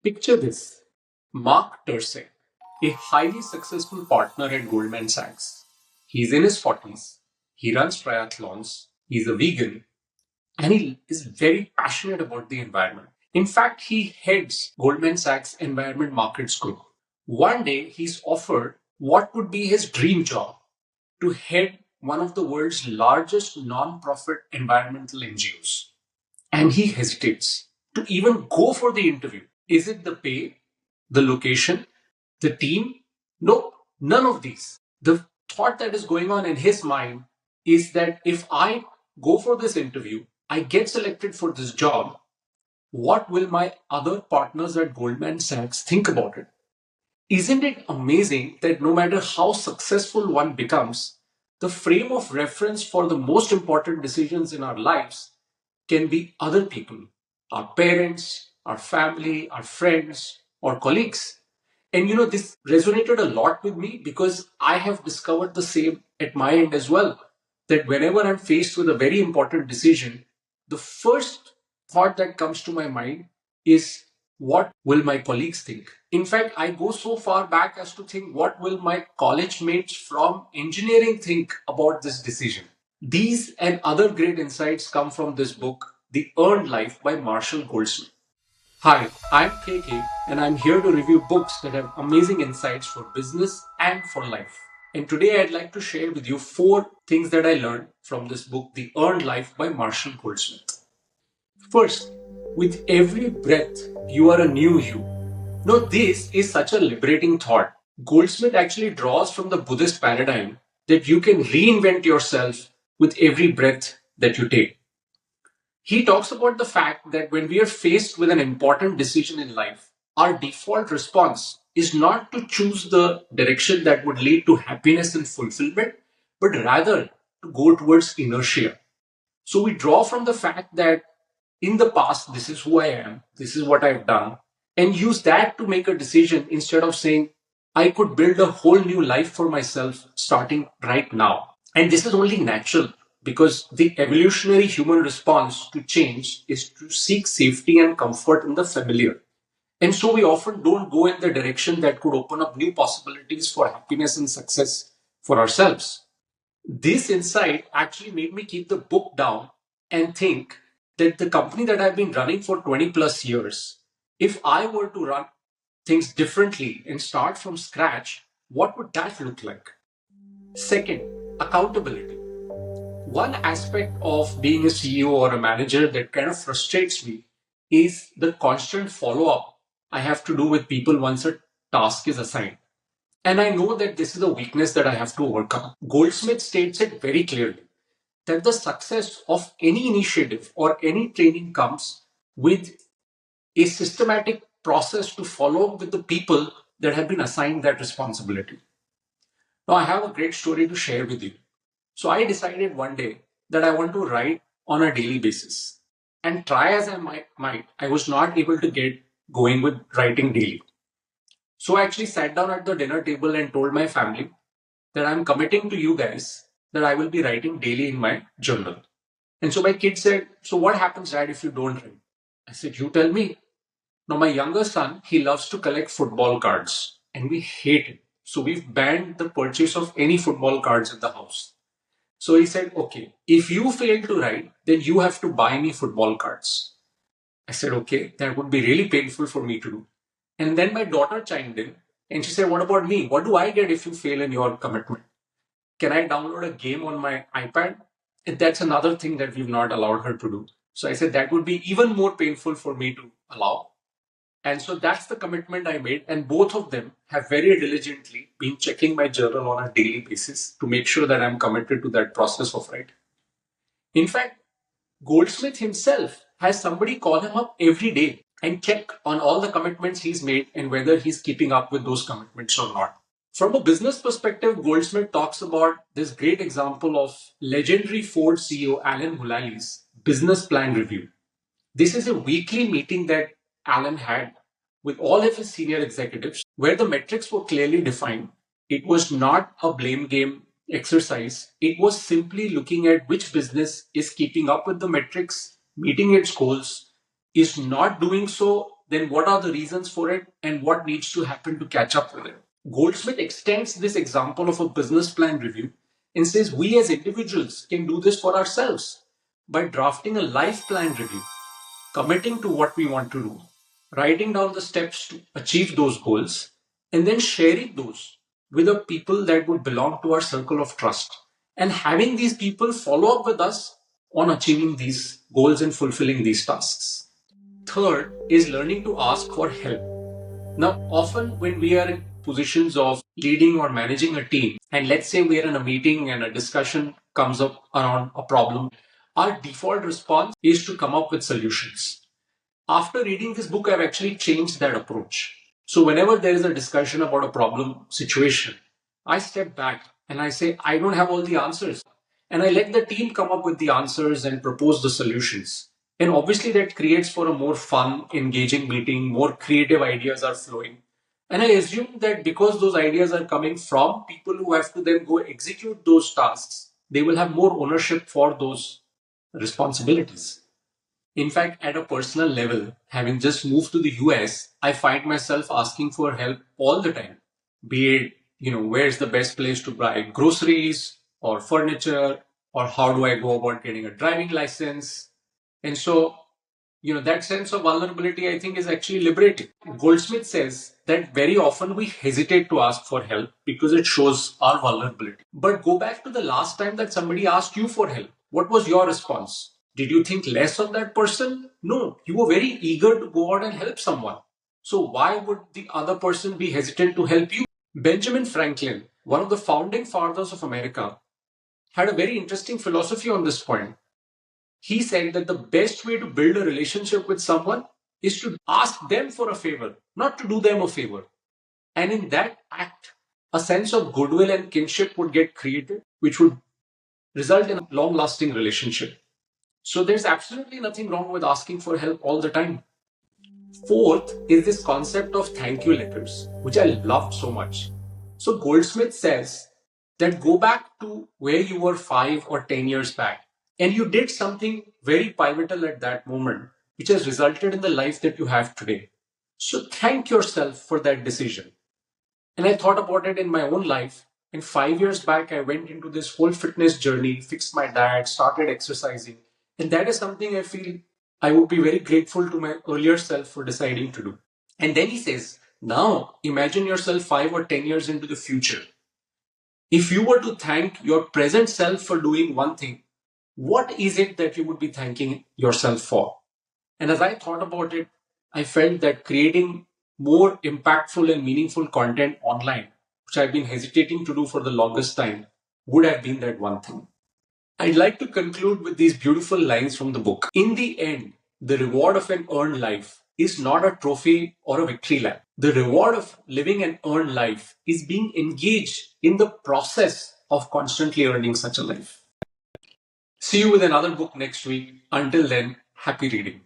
Picture this: Mark Tersey, a highly successful partner at Goldman Sachs. He's in his 40s, he runs triathlons, he's a vegan, and he is very passionate about the environment. In fact, he heads Goldman Sachs Environment Markets Group. One day, he's offered what would be his dream job: to head one of the world's largest non-profit environmental NGOs. And he hesitates to even go for the interview. Is it the pay, the location, the team? No, none of these. The thought that is going on in his mind is that if I go for this interview, I get selected for this job, what will my other partners at Goldman Sachs think about it? Isn't it amazing that no matter how successful one becomes, the frame of reference for the most important decisions in our lives can be other people, our parents, our family, our friends, or colleagues? And this resonated a lot with me because I have discovered the same at my end as well. That whenever I'm faced with a very important decision, the first thought that comes to my mind is, what will my colleagues think? In fact, I go so far back as to think, what will my college mates from engineering think about this decision? These and other great insights come from this book, The Earned Life by Marshall Goldsmith. Hi, I'm KK, and I'm here to review books that have amazing insights for business and for life. And today I'd like to share with you 4 things that I learned from this book, The Earned Life by Marshall Goldsmith. First, with every breath, you are a new you. Now, this is such a liberating thought. Goldsmith actually draws from the Buddhist paradigm that you can reinvent yourself with every breath that you take. He talks about the fact that when we are faced with an important decision in life, our default response is not to choose the direction that would lead to happiness and fulfillment, but rather to go towards inertia. So we draw from the fact that in the past, this is who I am, this is what I've done, and use that to make a decision instead of saying, I could build a whole new life for myself starting right now. And this is only natural because the evolutionary human response to change is to seek safety and comfort in the familiar. And so we often don't go in the direction that could open up new possibilities for happiness and success for ourselves. This insight actually made me keep the book down and think that the company that I've been running for 20 plus years, if I were to run things differently and start from scratch, what would that look like? Second, accountability. One aspect of being a CEO or a manager that kind of frustrates me is the constant follow up I have to do with people once a task is assigned. And I know that this is a weakness that I have to overcome. Goldsmith states it very clearly that the success of any initiative or any training comes with a systematic process to follow with the people that have been assigned that responsibility. Now, I have a great story to share with you. So, I decided one day that I want to write on a daily basis. And try as I might, I was not able to get going with writing daily. So, I actually sat down at the dinner table and told my family that I'm committing to you guys that I will be writing daily in my journal. And so my kid said, so what happens, Dad, if you don't write? I said, you tell me. Now, my younger son, he loves to collect football cards and we hate it. So we've banned the purchase of any football cards in the house. So he said, okay, if you fail to write, then you have to buy me football cards. I said, okay, that would be really painful for me to do. And then my daughter chimed in and she said, what about me? What do I get if you fail in your commitment? Can I download a game on my iPad? And that's another thing that we've not allowed her to do. So I said that would be even more painful for me to allow. And so that's the commitment I made. And both of them have very diligently been checking my journal on a daily basis to make sure that I'm committed to that process of writing. In fact, Goldsmith himself has somebody call him up every day and check on all the commitments he's made and whether he's keeping up with those commitments or not. From a business perspective, Goldsmith talks about this great example of legendary Ford CEO Alan Mulally's business plan review. This is a weekly meeting that Alan had with all of his senior executives where the metrics were clearly defined. It was not a blame game exercise. It was simply looking at which business is keeping up with the metrics, meeting its goals, is not doing so then what are the reasons for it and what needs to happen to catch up with it. Goldsmith extends this example of a business plan review and says we as individuals can do this for ourselves by drafting a life plan review, committing to what we want to do, writing down the steps to achieve those goals, and then sharing those with the people that would belong to our circle of trust, and having these people follow up with us on achieving these goals and fulfilling these tasks. Third is learning to ask for help. Now, often when we are in positions of leading or managing a team, and let's say we are in a meeting and a discussion comes up around a problem, our default response is to come up with solutions. After reading this book, I've actually changed that approach. So whenever there is a discussion about a problem situation, I step back and I say, I don't have all the answers. And I let the team come up with the answers and propose the solutions. And obviously that creates for a more fun, engaging meeting, more creative ideas are flowing. And I assume that because those ideas are coming from people who have to then go execute those tasks, they will have more ownership for those responsibilities. In fact, at a personal level, having just moved to the US, I find myself asking for help all the time. Be it, where's the best place to buy groceries or furniture, or how do I go about getting a driving license? And so, that sense of vulnerability, I think, is actually liberating. Goldsmith says that very often we hesitate to ask for help because it shows our vulnerability. But go back to the last time that somebody asked you for help. What was your response? Did you think less of that person? No, you were very eager to go out and help someone. So why would the other person be hesitant to help you? Benjamin Franklin, one of the founding fathers of America, had a very interesting philosophy on this point. He said that the best way to build a relationship with someone is to ask them for a favor, not to do them a favor. And in that act, a sense of goodwill and kinship would get created, which would result in a long lasting relationship. So there's absolutely nothing wrong with asking for help all the time. Fourth is this concept of thank you letters, which I love so much. So Goldsmith says that go back to where you were 5 or 10 years back, and you did something very pivotal at that moment, which has resulted in the life that you have today. So thank yourself for that decision. And I thought about it in my own life. And 5 years back, I went into this whole fitness journey, fixed my diet, started exercising. And that is something I feel I would be very grateful to my earlier self for deciding to do. And then he says, now imagine yourself 5 or 10 years into the future. If you were to thank your present self for doing one thing, what is it that you would be thanking yourself for? And as I thought about it, I felt that creating more impactful and meaningful content online, which I've been hesitating to do for the longest time, would have been that one thing. I'd like to conclude with these beautiful lines from the book. In the end, the reward of an earned life is not a trophy or a victory lap. The reward of living an earned life is being engaged in the process of constantly earning such a life. See you with another book next week. Until then, happy reading.